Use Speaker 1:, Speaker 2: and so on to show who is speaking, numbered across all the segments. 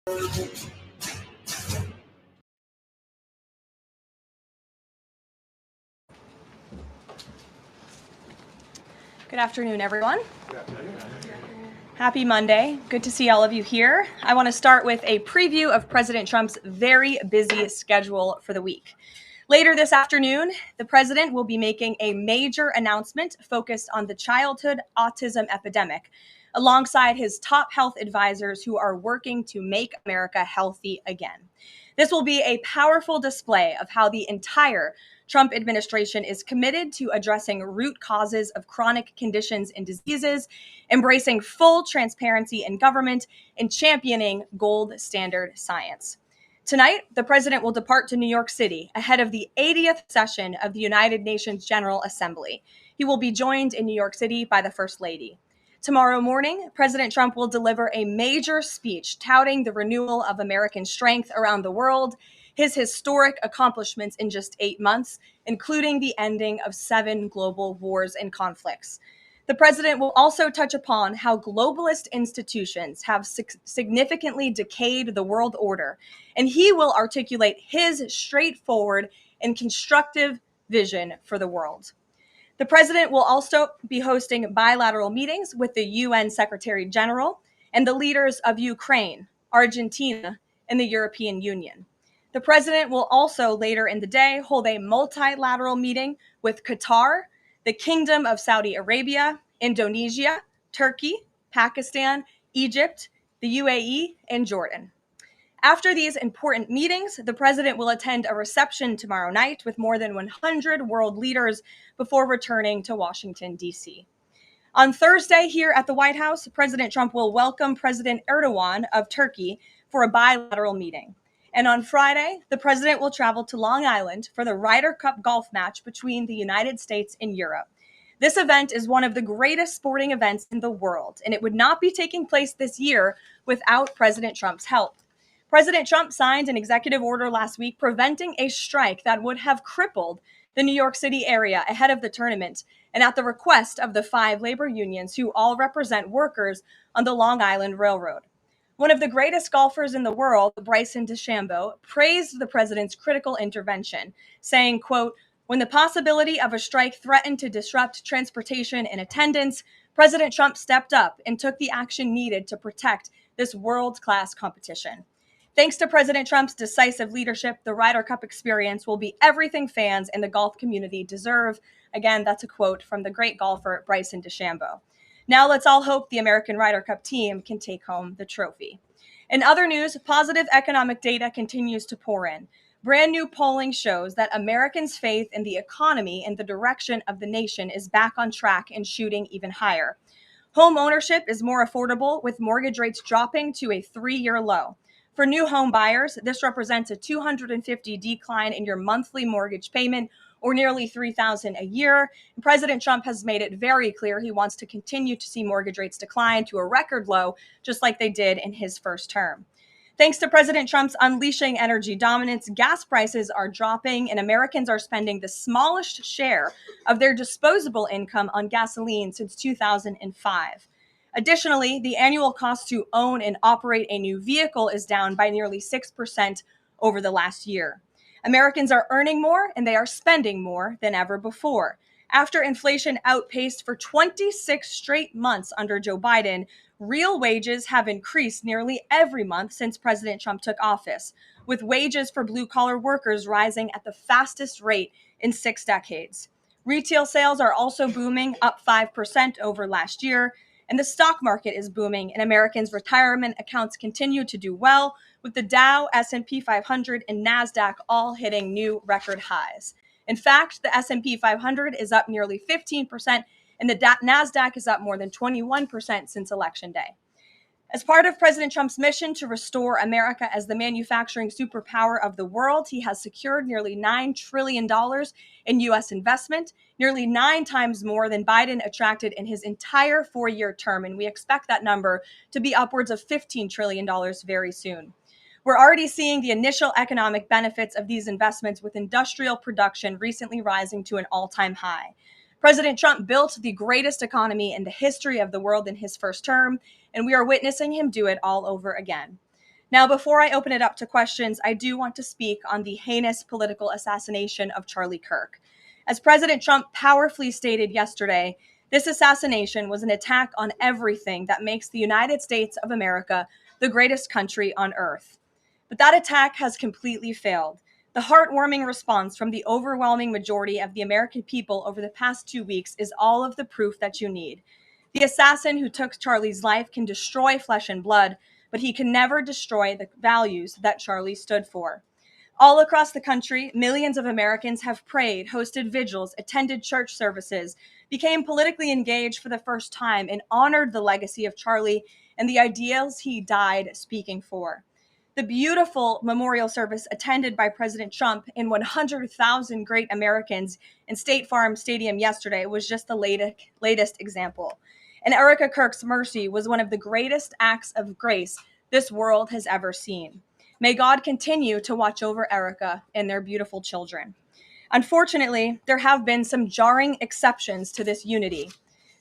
Speaker 1: Good afternoon, everyone. Good afternoon. Happy Monday. Good to see all of you here. I want to start with a preview of President Trump's very busy schedule for the week. Later this afternoon, the president will be making a major announcement focused on the childhood autism epidemic, alongside his top health advisors who are working to make America healthy again. This will be a powerful display of how the entire Trump administration is committed to addressing root causes of chronic conditions and diseases, embracing full transparency in government, and championing gold standard science. Tonight, the president will depart to New York City ahead of the 80th session of the United Nations General Assembly. He will be joined in New York City by the First Lady. Tomorrow morning, President Trump will deliver a major speech touting the renewal of American strength around the world, his historic accomplishments in just 8 months, including the ending of 7 global wars and conflicts. The president will also touch upon how globalist institutions have significantly decayed the world order, and he will articulate his straightforward and constructive vision for the world. The president will also be hosting bilateral meetings with the UN Secretary General and the leaders of Ukraine, Argentina, and the European Union. The president will also later in the day hold a multilateral meeting with Qatar, the Kingdom of Saudi Arabia, Indonesia, Turkey, Pakistan, Egypt, the UAE, and Jordan. After these important meetings, the president will attend a reception tomorrow night with more than 100 world leaders before returning to Washington, D.C. On Thursday, here at the White House, President Trump will welcome President Erdogan of Turkey for a bilateral meeting. And on Friday, the president will travel to Long Island for the Ryder Cup golf match between the United States and Europe. This event is one of the greatest sporting events in the world, and it would not be taking place this year without President Trump's help. President Trump signed an executive order last week preventing a strike that would have crippled the New York City area ahead of the tournament, and at the request of the 5 labor unions who all represent workers on the Long Island Railroad. One of the greatest golfers in the world, Bryson DeChambeau, praised the president's critical intervention, saying, quote, "When the possibility of a strike threatened to disrupt transportation and attendance, President Trump stepped up and took the action needed to protect this world-class competition." Thanks to President Trump's decisive leadership, the Ryder Cup experience will be everything fans and the golf community deserve. Again, that's a quote from the great golfer Bryson DeChambeau. Now let's all hope the American Ryder Cup team can take home the trophy. In other news, positive economic data continues to pour in. Brand new polling shows that Americans' faith in the economy and the direction of the nation is back on track and shooting even higher. Home ownership is more affordable, with mortgage rates dropping to a 3-year low. For new home buyers, this represents a $250 decline in your monthly mortgage payment, or nearly $3,000 a year. And President Trump has made it very clear he wants to continue to see mortgage rates decline to a record low, just like they did in his first term. Thanks to President Trump's unleashing energy dominance, gas prices are dropping, and Americans are spending the smallest share of their disposable income on gasoline since 2005. Additionally, the annual cost to own and operate a new vehicle is down by nearly 6% over the last year. Americans are earning more and they are spending more than ever before. After inflation outpaced for 26 straight months under Joe Biden, real wages have increased nearly every month since President Trump took office, with wages for blue-collar workers rising at the fastest rate in 6 decades. Retail sales are also booming, up 5% over last year, and the stock market is booming, and Americans' retirement accounts continue to do well, with the Dow, S&P 500, and NASDAQ all hitting new record highs. In fact, the S&P 500 is up nearly 15%, and the NASDAQ is up more than 21% since Election Day. As part of President Trump's mission to restore America as the manufacturing superpower of the world, he has secured nearly $9 trillion in U.S. investment, nearly 9 times more than Biden attracted in his entire 4-year term, and we expect that number to be upwards of $15 trillion very soon. We're already seeing the initial economic benefits of these investments, with industrial production recently rising to an all-time high. President Trump built the greatest economy in the history of the world in his first term, and we are witnessing him do it all over again. Now, before I open it up to questions, I do want to speak on the heinous political assassination of Charlie Kirk. As President Trump powerfully stated yesterday, this assassination was an attack on everything that makes the United States of America the greatest country on earth. But that attack has completely failed. The heartwarming response from the overwhelming majority of the American people over the past 2 weeks is all of the proof that you need. The assassin who took Charlie's life can destroy flesh and blood, but he can never destroy the values that Charlie stood for. All across the country, millions of Americans have prayed, hosted vigils, attended church services, became politically engaged for the first time, and honored the legacy of Charlie and the ideals he died speaking for. The beautiful memorial service attended by President Trump and 100,000 great Americans in State Farm Stadium yesterday was just the latest example. And Erica Kirk's mercy was one of the greatest acts of grace this world has ever seen. May God continue to watch over Erica and their beautiful children. Unfortunately, there have been some jarring exceptions to this unity.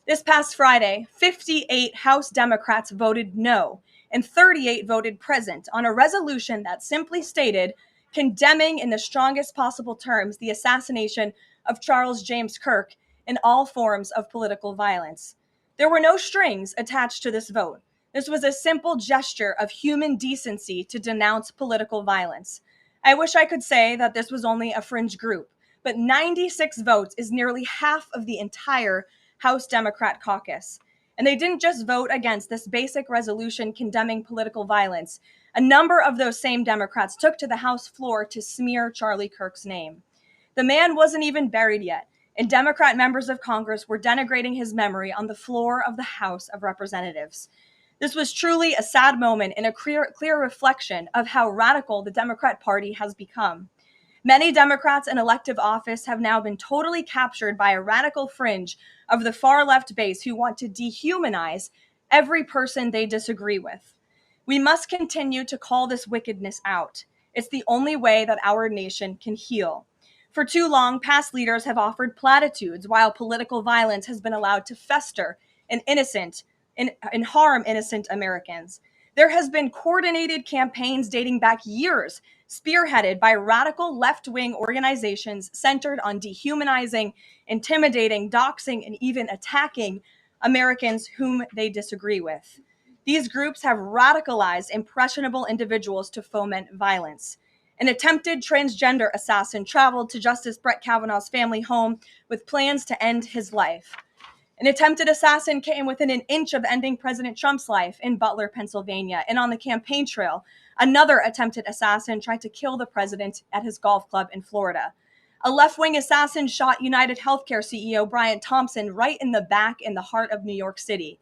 Speaker 1: This past Friday, 58 House Democrats voted no, and 38 voted present on a resolution that simply stated, condemning in the strongest possible terms the assassination of Charles James Kirk and all forms of political violence. There were no strings attached to this vote. This was a simple gesture of human decency to denounce political violence. I wish I could say that this was only a fringe group, but 96 votes is nearly half of the entire House Democrat caucus. And they didn't just vote against this basic resolution condemning political violence. A number of those same Democrats took to the House floor to smear Charlie Kirk's name. The man wasn't even buried yet, and Democrat members of Congress were denigrating his memory on the floor of the House of Representatives. This was truly a sad moment and a clear reflection of how radical the Democrat Party has become. Many Democrats in elective office have now been totally captured by a radical fringe of the far left base who want to dehumanize every person they disagree with. We must continue to call this wickedness out. It's the only way that our nation can heal. For too long, past leaders have offered platitudes while political violence has been allowed to fester and harm innocent Americans. There has been coordinated campaigns dating back years, spearheaded by radical left-wing organizations centered on dehumanizing, intimidating, doxing, and even attacking Americans whom they disagree with. These groups have radicalized impressionable individuals to foment violence. An attempted transgender assassin traveled to Justice Brett Kavanaugh's family home with plans to end his life. An attempted assassin came within an inch of ending President Trump's life in Butler, Pennsylvania. And on the campaign trail, another attempted assassin tried to kill the president at his golf club in Florida. A left-wing assassin shot United Healthcare CEO Brian Thompson right in the back in the heart of New York City.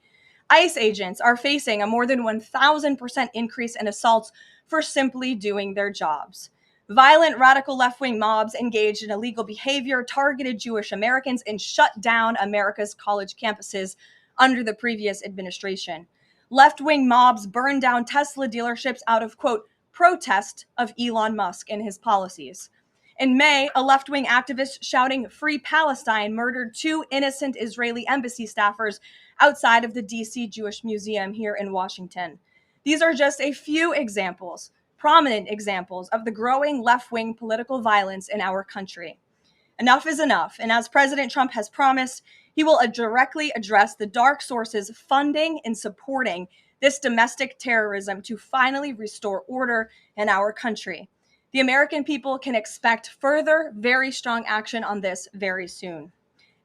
Speaker 1: ICE agents are facing a more than 1,000% increase in assaults for simply doing their jobs. Violent radical left-wing mobs engaged in illegal behavior, targeted Jewish Americans, and shut down America's college campuses under the previous administration. Left-wing mobs burned down Tesla dealerships out of, quote, protest of Elon Musk and his policies. In May, a left-wing activist shouting "Free Palestine" murdered 2 innocent Israeli embassy staffers outside of the DC Jewish Museum here in Washington. These are just a few examples, prominent examples of the growing left-wing political violence in our country. Enough is enough, and as President Trump has promised, he will directly address the dark sources funding and supporting this domestic terrorism to finally restore order in our country. The American people can expect further, very strong action on this very soon.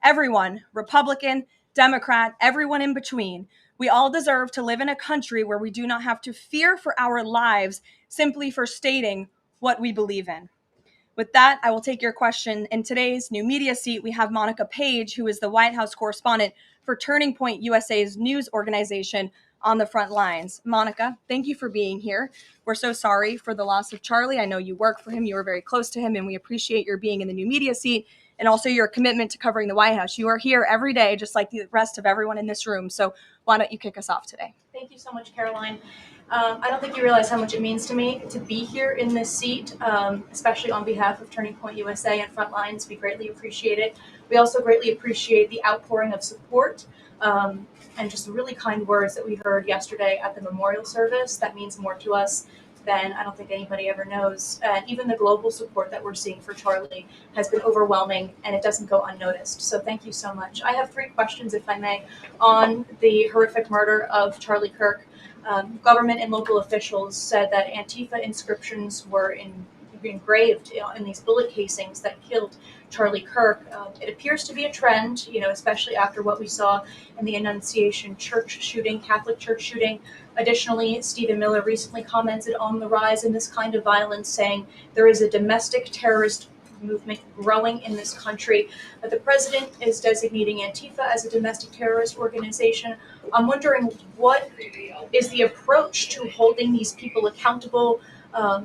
Speaker 1: Everyone, Republican, Democrat, everyone in between, we all deserve to live in a country where we do not have to fear for our lives simply for stating what we believe in. With that, I will take your question. In today's new media seat, we have Monica Page, who is the White House correspondent for Turning Point USA's news organization, on the front lines. Monica, thank you for being here. We're so sorry for the loss of Charlie. I know you work for him, you were very close to him, and we appreciate your being in the new media seat and also your commitment to covering the White House. You are here every day, just like the rest of everyone in this room. So why don't you kick us off today?
Speaker 2: Thank you so much, Karoline. I don't think you realize how much it means to me to be here in this seat, especially on behalf of Turning Point USA and Frontlines. We greatly appreciate it. We also greatly appreciate the outpouring of support and just the really kind words that we heard yesterday at the memorial service. That means more to us then I don't think anybody ever knows. And even the global support that we're seeing for Charlie has been overwhelming, and it doesn't go unnoticed. So thank you so much. I have 3 questions, if I may, on the horrific murder of Charlie Kirk. Government and local officials said that Antifa inscriptions were engraved in these bullet casings that killed Charlie Kirk. It appears to be a trend, especially after what we saw in the Annunciation Church shooting, Catholic Church shooting. Additionally, Stephen Miller recently commented on the rise in this kind of violence, saying there is a domestic terrorist movement growing in this country. The president is designating Antifa as a domestic terrorist organization. I'm wondering, what is the approach to holding these people accountable,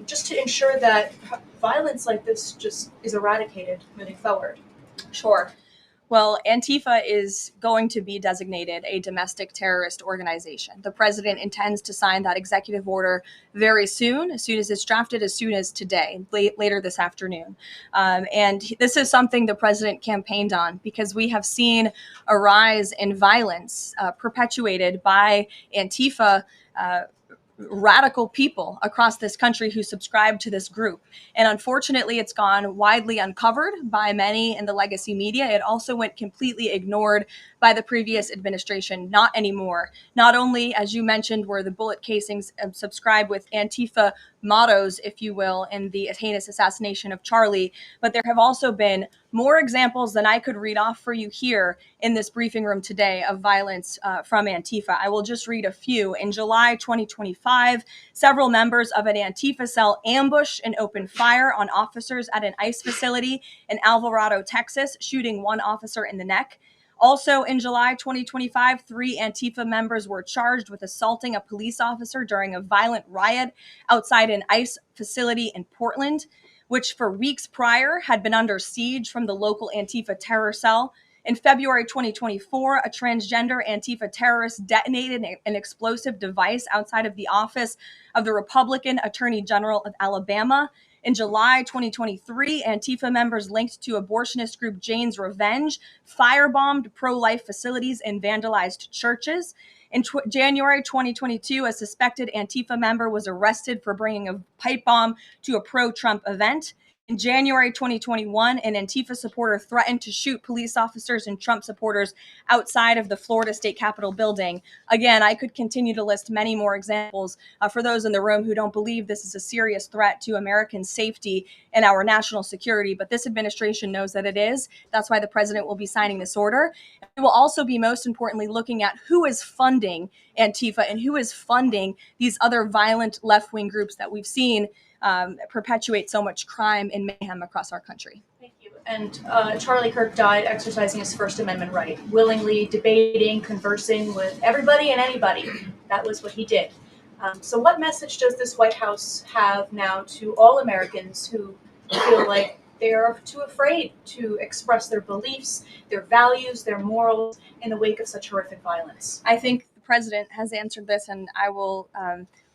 Speaker 2: just to ensure that violence like this just is eradicated moving forward?
Speaker 1: Sure. Well, Antifa is going to be designated a domestic terrorist organization. The president intends to sign that executive order very soon as it's drafted, as soon as today, later this afternoon. And this is something the president campaigned on, because we have seen a rise in violence perpetuated by Antifa radical people across this country who subscribe to this group. And unfortunately, it's gone widely uncovered by many in the legacy media. It also went completely ignored by the previous administration. Not anymore. Not only, as you mentioned, were the bullet casings subscribed with Antifa mottos, if you will, in the heinous assassination of Charlie, but there have also been more examples than I could read off for you here in this briefing room today of violence from Antifa. I will just read a few. In July 2025, several members of an Antifa cell ambushed and opened fire on officers at an ICE facility in Alvarado, Texas, shooting one officer in the neck. Also in July 2025, 3 Antifa members were charged with assaulting a police officer during a violent riot outside an ICE facility in Portland, which for weeks prior had been under siege from the local Antifa terror cell. In February 2024, a transgender Antifa terrorist detonated an explosive device outside of the office of the Republican Attorney General of Alabama. In July 2023, Antifa members linked to abortionist group Jane's Revenge firebombed pro-life facilities and vandalized churches. In January 2022, a suspected Antifa member was arrested for bringing a pipe bomb to a pro-Trump event. In January 2021, an Antifa supporter threatened to shoot police officers and Trump supporters outside of the Florida State Capitol building. Again, I could continue to list many more examples for those in the room who don't believe this is a serious threat to American safety and our national security, but this administration knows that it is. That's why the president will be signing this order. We will also be, most importantly, looking at who is funding Antifa and who is funding these other violent left-wing groups that we've seen perpetuate so much crime and mayhem across our country.
Speaker 2: Thank you. And Charlie Kirk died exercising his First Amendment right, willingly debating, conversing with everybody and anybody. That was what he did. So what message does this White House have now to all Americans who feel like they are too afraid to express their beliefs, their values, their morals in the wake of such horrific violence?
Speaker 1: I think the president has answered this, and I will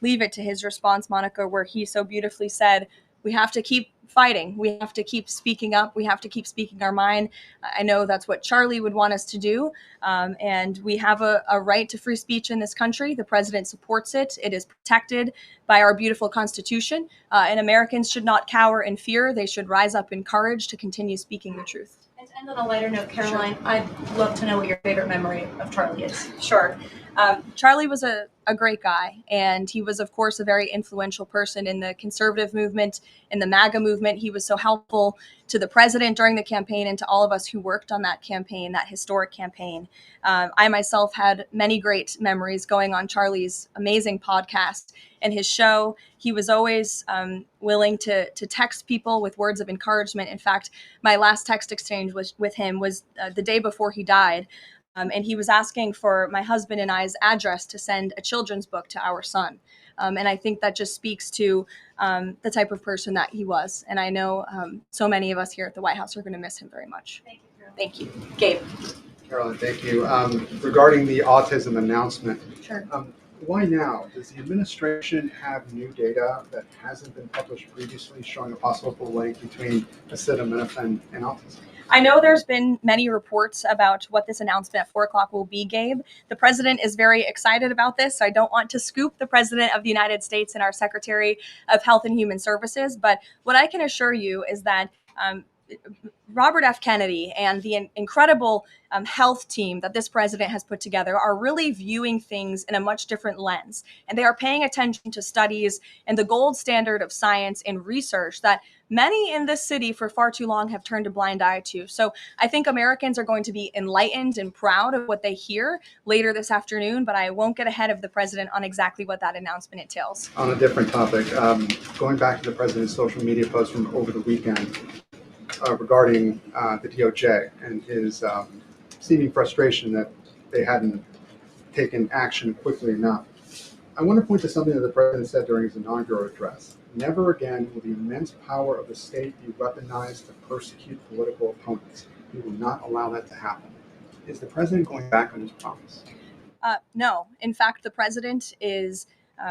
Speaker 1: leave it to his response, Monica, where he so beautifully said, we have to keep fighting. We have to keep speaking up. We have to keep speaking our mind. I know that's what Charlie would want us to do. And we have a right to free speech in this country. The president supports it. It is protected by our beautiful Constitution. And Americans should not cower in fear. They should rise up in courage to continue speaking the truth.
Speaker 2: And to end on a lighter note, Karoline, sure. I'd love to know what your favorite memory of Charlie is.
Speaker 1: Sure. Charlie was a great guy, and he was, of course, a very influential person in the conservative movement, in the MAGA movement. He was so helpful to the president during the campaign and to all of us who worked on that campaign, that historic campaign. I myself had many great memories going on Charlie's amazing podcast and his show. He was always willing to text people with words of encouragement. In fact, my last text exchange with him was the day before he died. And he was asking for my husband and I's address to send a children's book to our son. And I think that just speaks to the type of person that he was. And I know so many of us here at the White House are going to miss him very much.
Speaker 2: Thank you, Carol.
Speaker 1: Thank you. Gabe.
Speaker 3: Karoline, thank you. Regarding the autism announcement,
Speaker 1: Sure.
Speaker 3: Why now? Does the administration have new data that hasn't been published previously showing a possible link between acetaminophen and autism?
Speaker 1: I know there's been many reports about what this announcement at 4 o'clock will be, Gabe. The president is very excited about this. So I don't want to scoop the president of the United States and our Secretary of Health and Human Services. But what I can assure you is that Robert F. Kennedy and the incredible health team that this president has put together are really viewing things in a much different lens. And they are paying attention to studies and the gold standard of science and research that many in this city for far too long have turned a blind eye to. So I think Americans are going to be enlightened and proud of what they hear later this afternoon, but I won't get ahead of the president on exactly what that announcement entails.
Speaker 3: On a different topic, going back to the president's social media post from over the weekend, regarding the DOJ and his seeming frustration that they hadn't taken action quickly enough. I want to point to something that the president said during his inaugural address. Never again will the immense power of the state be weaponized to persecute political opponents. We will not allow that to happen. Is the president going back on his promise?
Speaker 1: No. In fact, the president is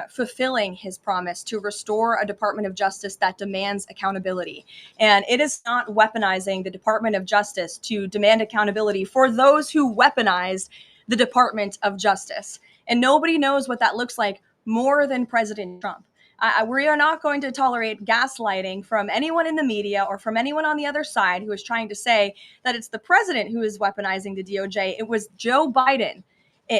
Speaker 1: fulfilling his promise to restore a Department of Justice that demands accountability. And it is not weaponizing the Department of Justice to demand accountability for those who weaponized the Department of Justice. And nobody knows what that looks like more than President Trump. We are not going to tolerate gaslighting from anyone in the media or from anyone on the other side who is trying to say that it's the president who is weaponizing the DOJ. It was Joe Biden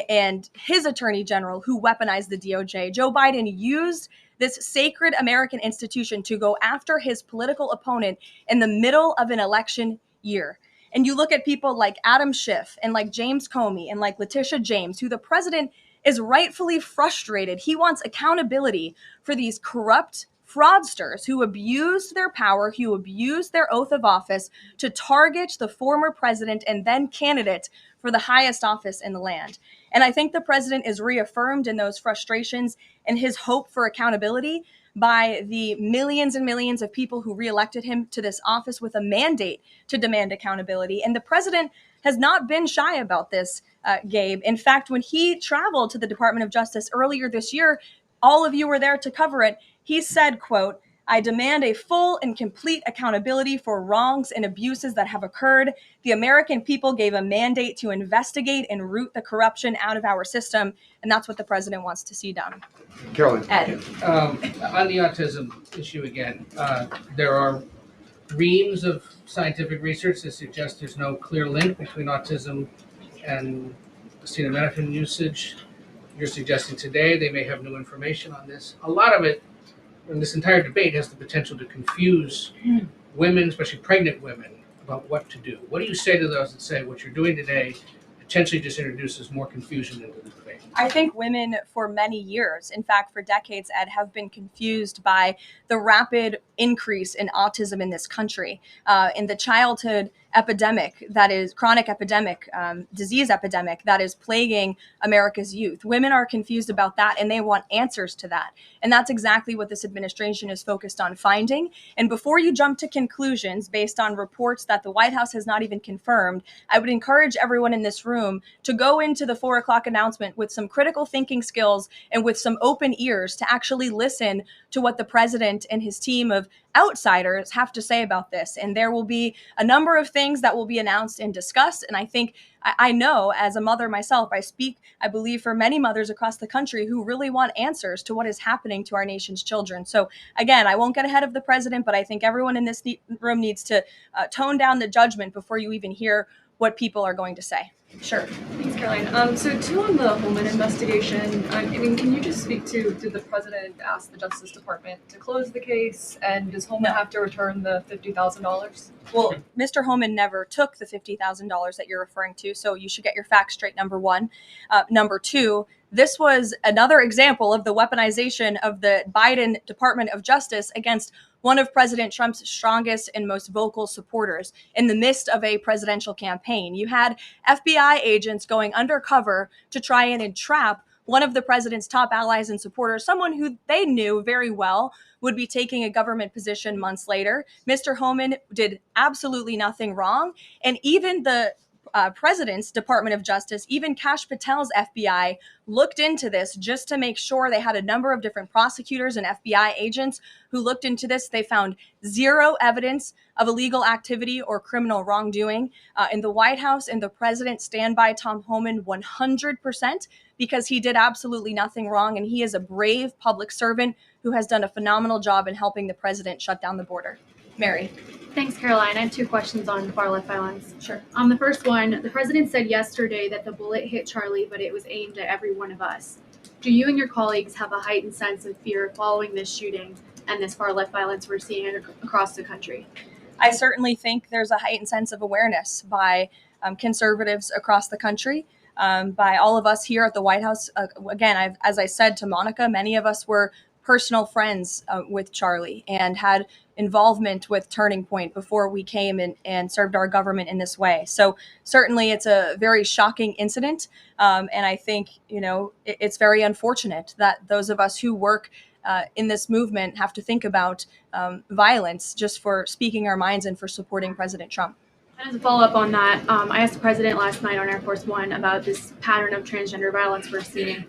Speaker 1: and his attorney general who weaponized the DOJ. Joe Biden used this sacred American institution to go after his political opponent in the middle of an election year. And you look at people like Adam Schiff and like James Comey and like Letitia James, who the president is rightfully frustrated. He wants accountability for these corrupt fraudsters who abused their power, who abused their oath of office to target the former president and then candidate for the highest office in the land. And I think the president is reaffirmed in those frustrations and his hope for accountability by the millions and millions of people who reelected him to this office with a mandate to demand accountability. And the president has not been shy about this, Gabe. In fact, when he traveled to the Department of Justice earlier this year, all of you were there to cover it. He said, quote, "I demand a full and complete accountability for wrongs and abuses that have occurred. The American people gave a mandate to investigate and root the corruption out of our system." And that's what the president wants to see done.
Speaker 3: Karoline.
Speaker 1: Ed.
Speaker 4: On the autism issue again, there are reams of scientific research that suggests there's no clear link between autism and acetaminophen usage. You're suggesting today they may have new information on this. A lot of it, and this entire debate, has the potential to confuse women, especially pregnant women, about what to do. What do you say to those that say what you're doing today potentially just introduces more confusion into the debate?
Speaker 1: I think women for many years, in fact, for decades, Ed, have been confused by the rapid increase in autism in this country, in the childhood epidemic that is chronic epidemic, disease epidemic that is plaguing America's youth. Women are confused about that and they want answers to that. And that's exactly what this administration is focused on finding. And before you jump to conclusions based on reports that the White House has not even confirmed, I would encourage everyone in this room to go into the 4 o'clock announcement with some critical thinking skills and with some open ears to actually listen to what the president and his team of outsiders have to say about this. And there will be a number of things that will be announced and discussed. And I think I know as a mother myself, I speak, I believe, for many mothers across the country who really want answers to what is happening to our nation's children. So again, I won't get ahead of the president, but I think everyone in this room needs to tone down the judgment before you even hear what people are going to say. Sure.
Speaker 5: Thanks, Karoline. So too, on the Holman investigation, I mean, can you just speak to, did the president ask the Justice Department to close the case, and does Holman have to return the $50,000?
Speaker 1: Well, Mr. Holman never took the $50,000 that you're referring to, so you should get your facts straight, number one. Number two, this was another example of the weaponization of the Biden Department of Justice against one of President Trump's strongest and most vocal supporters in the midst of a presidential campaign. You had FBI agents going undercover to try and entrap one of the president's top allies and supporters, someone who they knew very well would be taking a government position months later. Mr. Holman did absolutely nothing wrong. And even the president's Department of Justice, even Kash Patel's FBI, looked into this just to make sure. They had a number of different prosecutors and FBI agents who looked into this. They found zero evidence of illegal activity or criminal wrongdoing in the White House, and the president stand by Tom Homan 100% because he did absolutely nothing wrong, and he is a brave public servant who has done a phenomenal job in helping the president shut down the border. Mary.
Speaker 6: Thanks, Karoline. I have two questions on far-left violence.
Speaker 1: Sure.
Speaker 6: The first one, the president said yesterday that the bullet hit Charlie, but it was aimed at every one of us. Do you and your colleagues have a heightened sense of fear following this shooting and this far-left violence we're seeing across the country?
Speaker 1: I certainly think there's a heightened sense of awareness by conservatives across the country, by all of us here at the White House. Again, as I said to Monica, many of us were personal friends with Charlie and had involvement with Turning Point before we came and served our government in this way. So certainly it's a very shocking incident. And I think, it's very unfortunate that those of us who work in this movement have to think about violence just for speaking our minds and for supporting President Trump.
Speaker 6: And as a follow-up on that, I asked the president last night on Air Force One about this pattern of transgender violence we're seeing.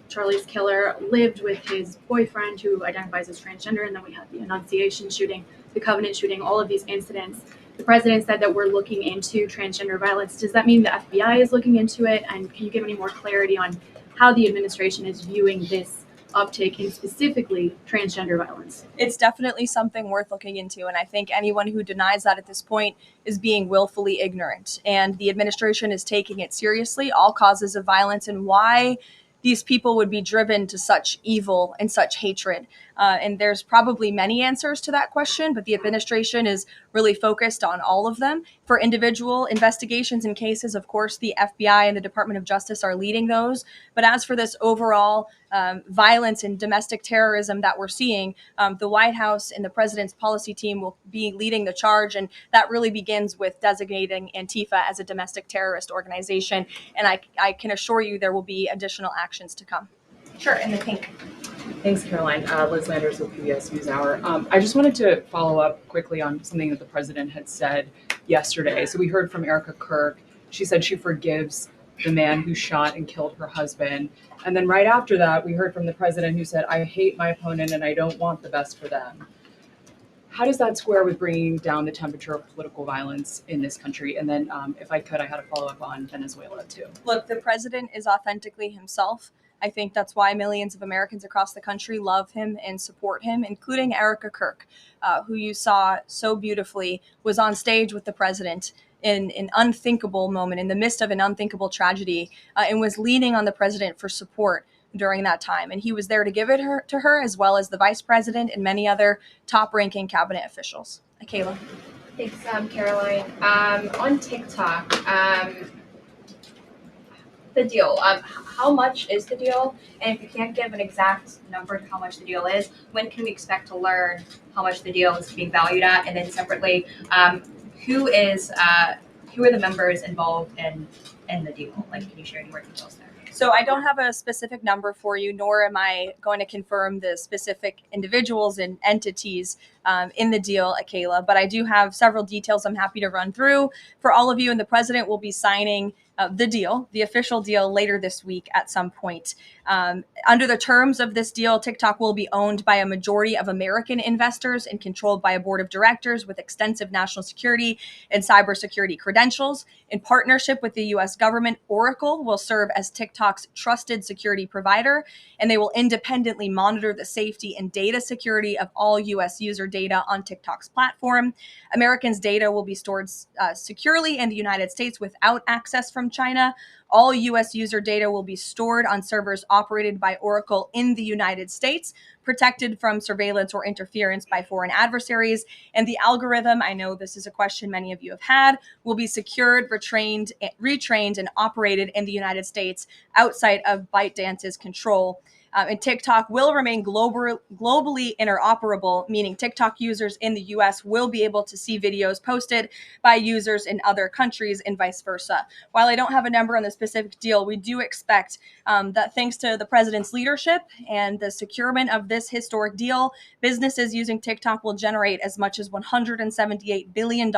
Speaker 6: Charlie's killer lived with his boyfriend who identifies as transgender, and then we had the Annunciation shooting, the Covenant shooting, all of these incidents. The president said that we're looking into transgender violence. Does that mean the FBI is looking into it? And can you give any more clarity on how the administration is viewing this uptake in specifically transgender violence?
Speaker 1: It's definitely something worth looking into. And I think anyone who denies that at this point is being willfully ignorant. And the administration is taking it seriously, all causes of violence, and why these people would be driven to such evil and such hatred. And there's probably many answers to that question, but the administration is really focused on all of them. For individual investigations and cases, of course, the FBI and the Department of Justice are leading those. But as for this overall violence and domestic terrorism that we're seeing, the White House and the president's policy team will be leading the charge. And that really begins with designating Antifa as a domestic terrorist organization. And I can assure you there will be additional actions to come. Sure, in the pink.
Speaker 7: Thanks, Karoline. Liz Landers with PBS NewsHour. I just wanted to follow up quickly on something that the president had said yesterday. So we heard from Erica Kirk. She said she forgives the man who shot and killed her husband. And then right after that, we heard from the president who said, I hate my opponent and I don't want the best for them. How does that square with bringing down the temperature of political violence in this country? And then if I could, I had a follow up on Venezuela too.
Speaker 1: Look, the president is authentically himself. I think that's why millions of Americans across the country love him and support him, including Erica Kirk, who you saw so beautifully was on stage with the president in an unthinkable moment, in the midst of an unthinkable tragedy, and was leaning on the president for support during that time. And he was there to give it to her, as well as the vice president and many other top-ranking cabinet officials. Kayla.
Speaker 8: Thanks, Karoline. On TikTok, the deal. How much is the deal? And if you can't give an exact number to how much the deal is, when can we expect to learn how much the deal is being valued at? And then separately, who are the members involved in the deal? Like, can you share any more details there?
Speaker 1: So I don't have a specific number for you, nor am I going to confirm the specific individuals and entities in the deal, Kayla, but I do have several details I'm happy to run through for all of you, and the president will be signing the deal, the official deal, later this week at some point. Under the terms of this deal, TikTok will be owned by a majority of American investors and controlled by a board of directors with extensive national security and cybersecurity credentials. In partnership with the U.S. government, Oracle will serve as TikTok's trusted security provider, and they will independently monitor the safety and data security of all U.S. user data on TikTok's platform. Americans' data will be stored securely in the United States without access from China. All U.S. user data will be stored on servers operated by Oracle in the United States, protected from surveillance or interference by foreign adversaries. And the algorithm, I know this is a question many of you have had, will be secured, retrained, and operated in the United States outside of ByteDance's control. And TikTok will remain globally interoperable, meaning TikTok users in the US will be able to see videos posted by users in other countries and vice versa. While I don't have a number on the specific deal, we do expect that thanks to the president's leadership and the securement of this historic deal, businesses using TikTok will generate as much as $178 billion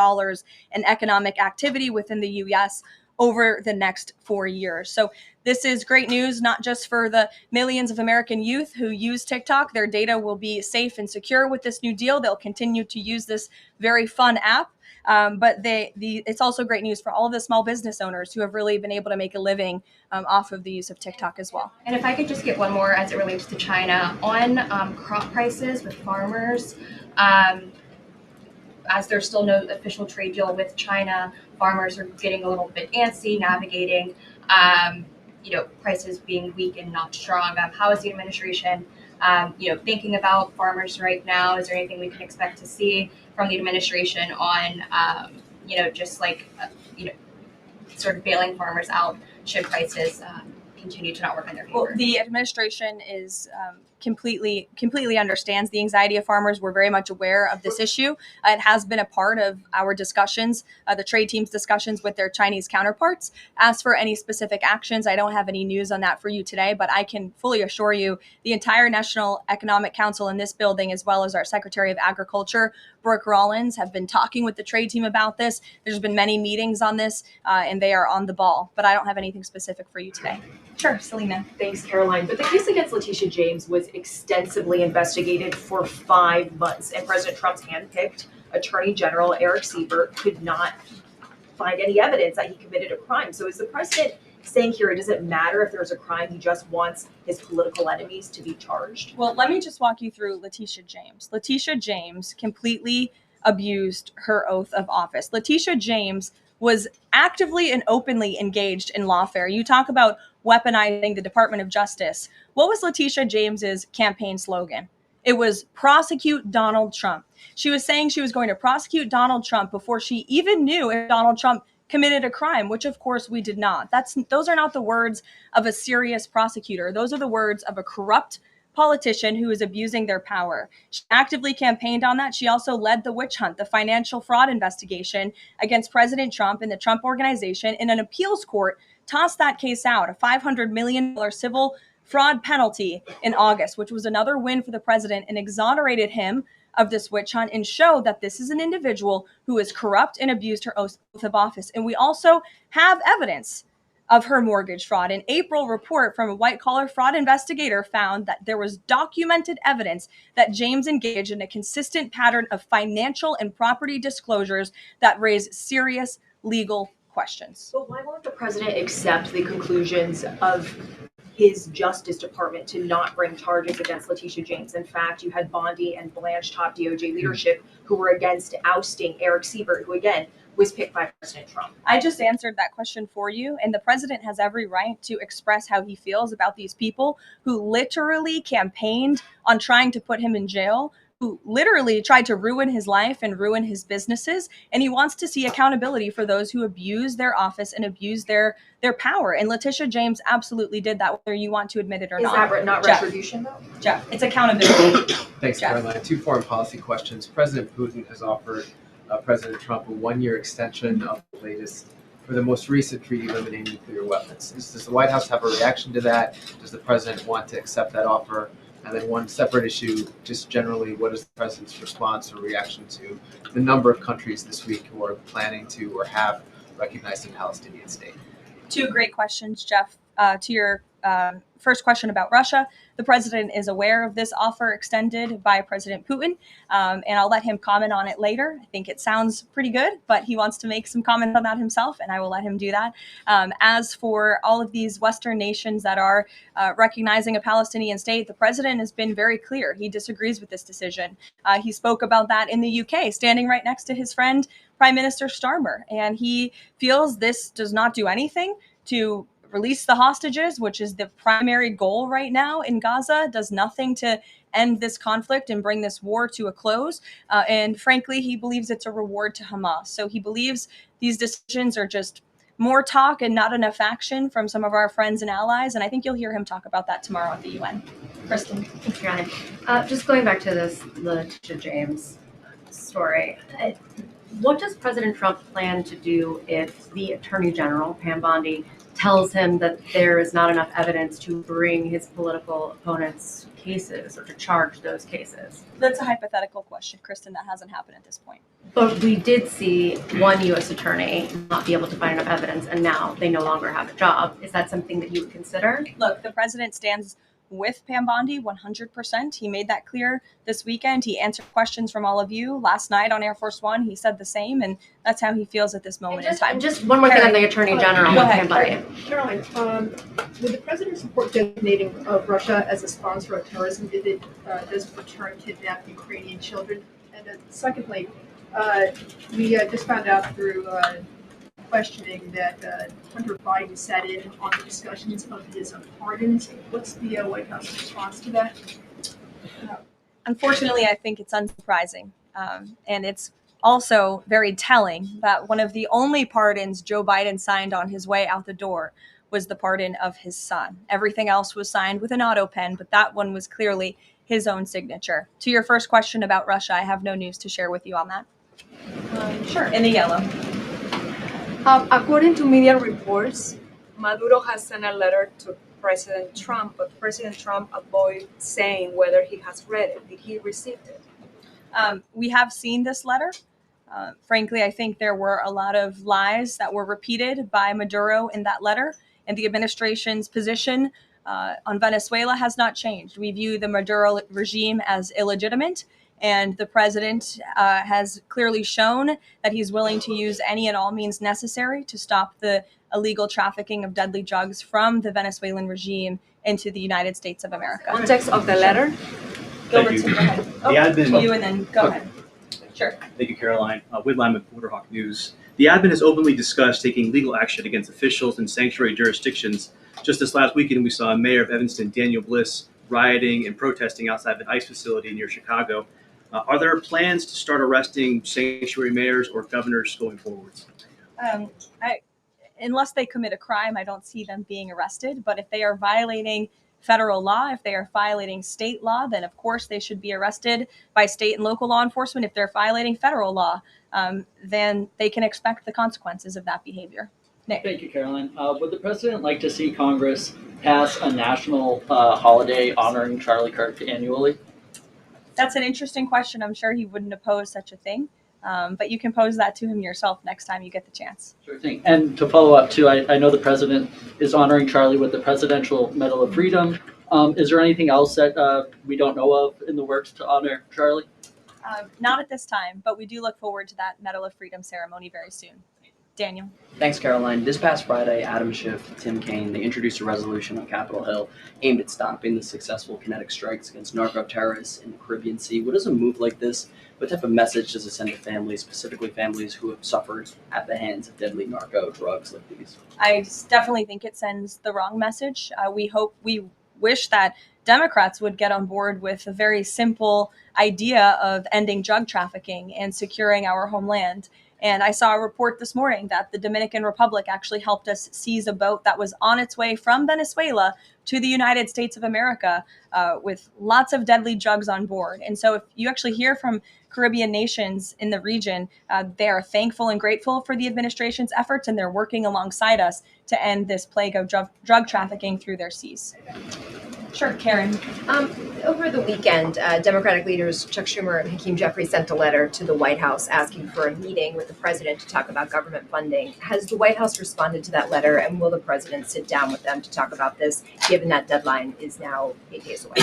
Speaker 1: in economic activity within the US over the next 4 years. So this is great news, not just for the millions of American youth who use TikTok. Their data will be safe and secure with this new deal. They'll continue to use this very fun app. But it's also great news for all of the small business owners who have really been able to make a living off of the use of TikTok as well.
Speaker 8: And if I could just get one more as it relates to China on crop prices with farmers, as there's still no official trade deal with China, farmers are getting a little bit antsy navigating, prices being weak and not strong. How is the administration, thinking about farmers right now? Is there anything we can expect to see from the administration on, sort of bailing farmers out should prices continue to not work in their favor?
Speaker 1: Well, the administration is completely understands the anxiety of farmers. We're very much aware of this issue. It has been a part of our discussions, the trade team's discussions with their Chinese counterparts. As for any specific actions, I don't have any news on that for you today, but I can fully assure you the entire National Economic Council in this building, as well as our Secretary of Agriculture, Brooke Rollins, have been talking with the trade team about this. There's been many meetings on this, and they are on the ball, but I don't have anything specific for you today. Sure, Selena.
Speaker 9: Thanks, Karoline. But the case against Letitia James was extensively investigated for 5 months, and President Trump's handpicked Attorney General Eric Siebert could not find any evidence that he committed a crime. So is the president saying here it doesn't matter if there's a crime, he just wants his political enemies to be charged?
Speaker 1: Well, let me just walk you through Letitia James. Letitia James completely abused her oath of office. Letitia James was actively and openly engaged in lawfare. You talk about weaponizing the Department of Justice. What was Letitia James's campaign slogan? It was prosecute Donald Trump. She was saying she was going to prosecute Donald Trump before she even knew if Donald Trump committed a crime, which of course we did not. Those are not the words of a serious prosecutor. Those are the words of a corrupt politician who is abusing their power. She actively campaigned on that. She also led the witch hunt, the financial fraud investigation against President Trump and the Trump Organization, and an appeals court tossed that case out, a $500 million civil fraud penalty in August, which was another win for the president and exonerated him of this witch hunt and showed that this is an individual who is corrupt and abused her oath of office. And we also have evidence of her mortgage fraud. An April report from a white-collar fraud investigator found that there was documented evidence that James engaged in a consistent pattern of financial and property disclosures that raise serious legal questions.
Speaker 9: But why won't the president accept the conclusions of his Justice Department to not bring charges against Letitia James? In fact, you had Bondi and Blanche top DOJ leadership who were against ousting Eric Siebert, who again was picked by President Trump.
Speaker 1: I just answered that question for you, and the president has every right to express how he feels about these people who literally campaigned on trying to put him in jail, who literally tried to ruin his life and ruin his businesses, and he wants to see accountability for those who abuse their office and abuse their power. And Letitia James absolutely did that, whether you want to admit it or not.
Speaker 9: Is that not retribution, though?
Speaker 1: Jeff, it's accountability.
Speaker 10: Thanks,
Speaker 1: Jeff.
Speaker 10: Karoline. 2 foreign policy questions. President Putin has offered President Trump a 1-year extension of the latest, for the most recent treaty limiting nuclear weapons. Does the White House have a reaction to that? Does the president want to accept that offer? And then one separate issue, just generally, what is the president's response or reaction to the number of countries this week who are planning to or have recognized a Palestinian state?
Speaker 1: 2 great questions, Jeff. To your first question about Russia, the president is aware of this offer extended by President Putin, and I'll let him comment on it later. I think it sounds pretty good, but he wants to make some comments on that himself, and I will let him do that. As for all of these Western nations that are recognizing a Palestinian state, the president has been very clear. He disagrees with this decision. He spoke about that in the UK, standing right next to his friend, Prime Minister Starmer, and he feels this does not do anything to release the hostages, which is the primary goal right now in Gaza, does nothing to end this conflict and bring this war to a close. And frankly, he believes it's a reward to Hamas. So he believes these decisions are just more talk and not enough action from some of our friends and allies. And I think you'll hear him talk about that tomorrow at the UN. Kristen.
Speaker 8: Thanks, Karoline. Just going back to this Letitia James story, what does President Trump plan to do if the Attorney General, Pam Bondi, tells him that there is not enough evidence to bring his political opponents' cases or to charge those cases?
Speaker 1: That's a hypothetical question, Kristen. That hasn't happened at this point.
Speaker 8: But we did see one U.S. attorney not be able to find enough evidence, and now they no longer have a job. Is that something that you would consider?
Speaker 1: Look, the president stands with Pam Bondi 100%. He made that clear this weekend. He answered questions from all of you last night on Air Force One. He said the same, and that's how he feels at this moment in time.
Speaker 8: Just one more thing on the Attorney General.
Speaker 1: Go ahead.
Speaker 11: Caroline, with the president's report designating Russia as a sponsor of terrorism, does it return kidnapped Ukrainian children? And then secondly, we just found out through questioning that Hunter Biden sat in on the discussions of his pardons. What's the White House response to that?
Speaker 1: Unfortunately, I think it's unsurprising. And it's also very telling that one of the only pardons Joe Biden signed on his way out the door was the pardon of his son. Everything else was signed with an auto pen, but that one was clearly his own signature. To your first question about Russia, I have no news to share with you on that. Sure, in the yellow.
Speaker 12: According to media reports, Maduro has sent a letter to President Trump, but President Trump avoided saying whether he has read it. Did he receive it?
Speaker 1: We have seen this letter. Frankly, I think there were a lot of lies that were repeated by Maduro in that letter, and the administration's position on Venezuela has not changed. We view the Maduro regime as illegitimate, and the president has clearly shown that he's willing to use any and all means necessary to stop the illegal trafficking of deadly drugs from the Venezuelan regime into the United States of America.
Speaker 12: Context of the letter?
Speaker 1: Gilbertson, go ahead.
Speaker 13: The admin,
Speaker 1: you and then go ahead. Sure.
Speaker 13: Thank you, Caroline. Whitline with Waterhawk News. The admin has openly discussed taking legal action against officials in sanctuary jurisdictions. Just this last weekend, we saw Mayor of Evanston, Daniel Bliss, rioting and protesting outside the ICE facility near Chicago. Are there plans to start arresting sanctuary mayors or governors going forwards?
Speaker 1: Unless they commit a crime, I don't see them being arrested. But if they are violating federal law, if they are violating state law, then of course they should be arrested by state and local law enforcement. If they're violating federal law, then they can expect the consequences of that behavior. Nick.
Speaker 14: Thank you, Caroline. Would the president like to see Congress pass a national holiday honoring Charlie Kirk annually?
Speaker 1: That's an interesting question. I'm sure he wouldn't oppose such a thing. But you can pose that to him yourself next time you get the chance.
Speaker 14: Sure thing. And to follow up too, I know the president is honoring Charlie with the Presidential Medal of Freedom. Is there anything else that we don't know of in the works to honor Charlie?
Speaker 1: Not at this time, but we do look forward to that Medal of Freedom ceremony very soon. Daniel.
Speaker 15: Thanks, Caroline. This past Friday, Adam Schiff, Tim Kaine, they introduced a resolution on Capitol Hill aimed at stopping the successful kinetic strikes against narco-terrorists in the Caribbean Sea. What does a move like this, what type of message does it send to families, specifically families who have suffered at the hands of deadly narco drugs like these?
Speaker 1: I definitely think it sends the wrong message. We wish that Democrats would get on board with a very simple idea of ending drug trafficking and securing our homeland. And I saw a report this morning that the Dominican Republic actually helped us seize a boat that was on its way from Venezuela to the United States of America with lots of deadly drugs on board. And so if you actually hear from Caribbean nations in the region, they are thankful and grateful for the administration's efforts, and they're working alongside us to end this plague of drug trafficking through their seas. Sure, Karen.
Speaker 16: Over the weekend, Democratic leaders Chuck Schumer and Hakeem Jeffries sent a letter to the White House asking for a meeting with the president to talk about government funding. Has the White House responded to that letter, and will the president sit down with them to talk about this, given that deadline is now 8 days away?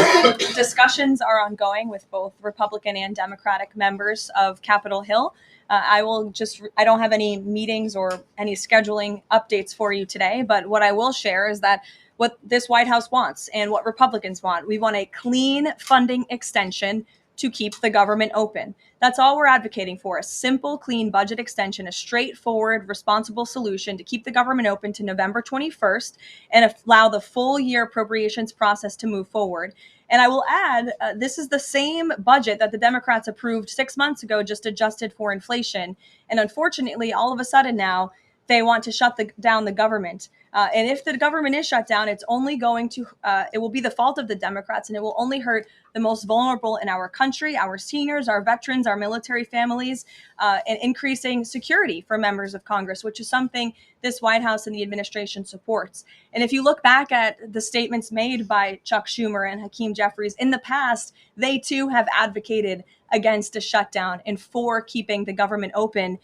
Speaker 1: Discussions are ongoing with both Republican and Democratic members of Capitol Hill. I don't have any meetings or any scheduling updates for you today, but what I will share is that what this White House wants and what Republicans want. We want a clean funding extension to keep the government open. That's all we're advocating for, a simple, clean budget extension, a straightforward, responsible solution to keep the government open to November 21st and allow the full year appropriations process to move forward. And I will add, this is the same budget that the Democrats approved 6 months ago, just adjusted for inflation. And unfortunately, all of a sudden now, they want to shut down the government. And if the government is shut down, it's only going to, it will be the fault of the Democrats, and it will only hurt the most vulnerable in our country, our seniors, our veterans, our military families, and increasing security for members of Congress, which is something this White House and the administration supports. And if you look back at the statements made by Chuck Schumer and Hakeem Jeffries in the past, they too have advocated against a shutdown and for keeping the government open.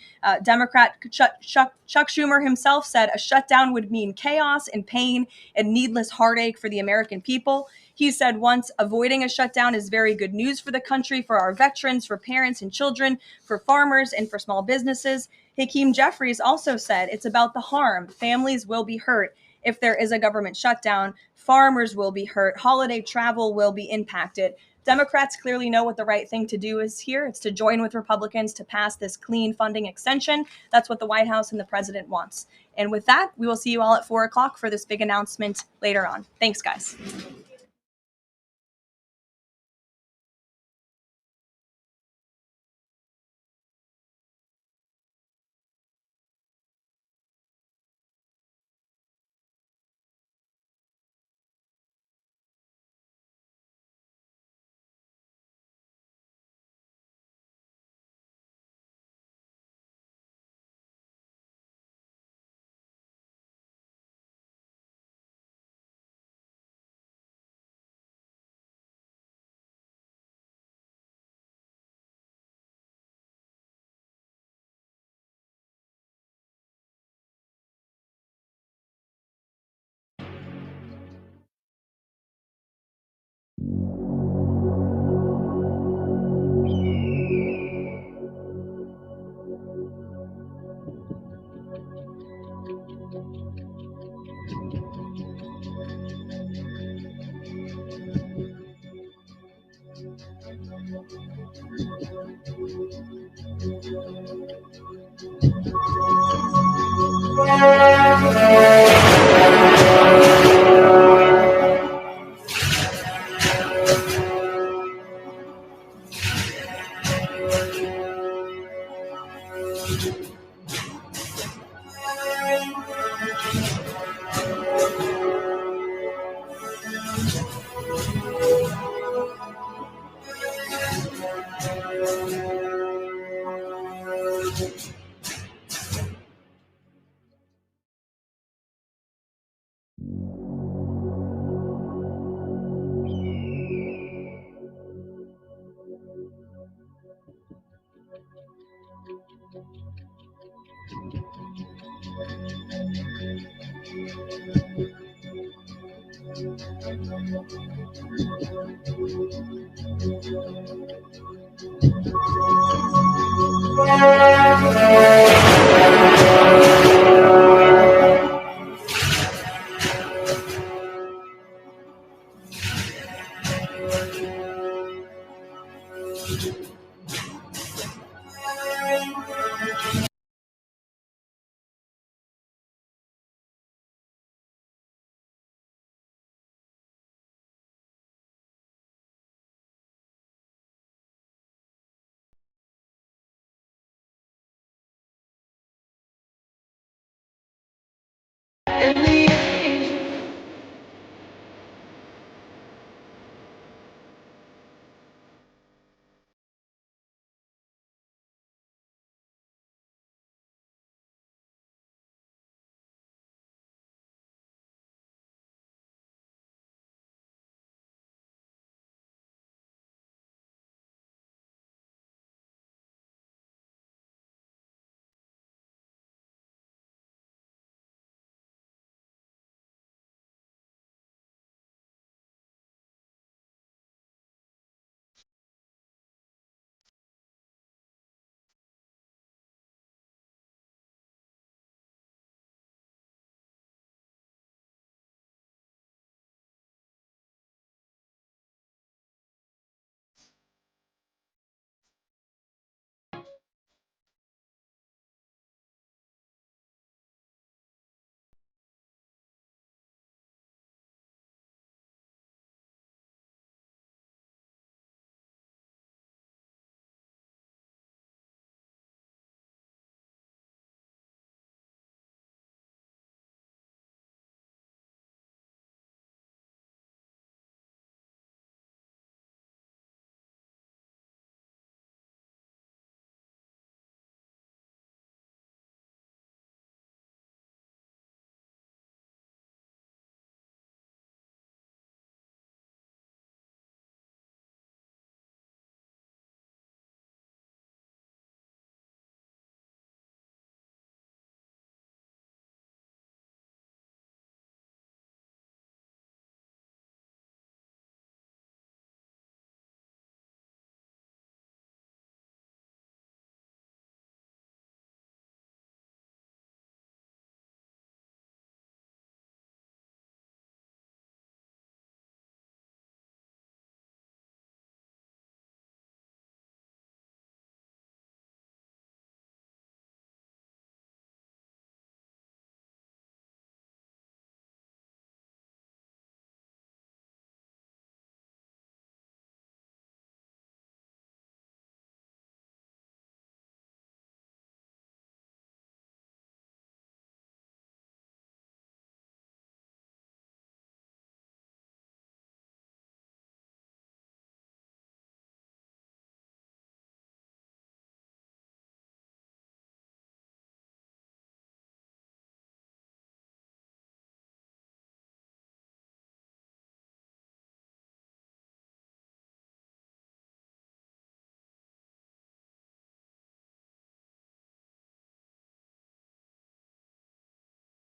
Speaker 1: Democrat Chuck Schumer himself said a shutdown would mean chaos and pain and needless heartache for the American people. He said once, avoiding a shutdown is very good news for the country, for our veterans, for parents and children, for farmers, and for small businesses. Hakeem Jeffries also said it's about the harm. Families will be hurt if there is a government shutdown. Farmers will be hurt. Holiday travel will be impacted. Democrats clearly know what the right thing to do is here. It's to join with Republicans to pass this clean funding extension. That's what the White House and the president wants. And with that, we will see you all at 4 o'clock for this big announcement later on. Thanks, guys.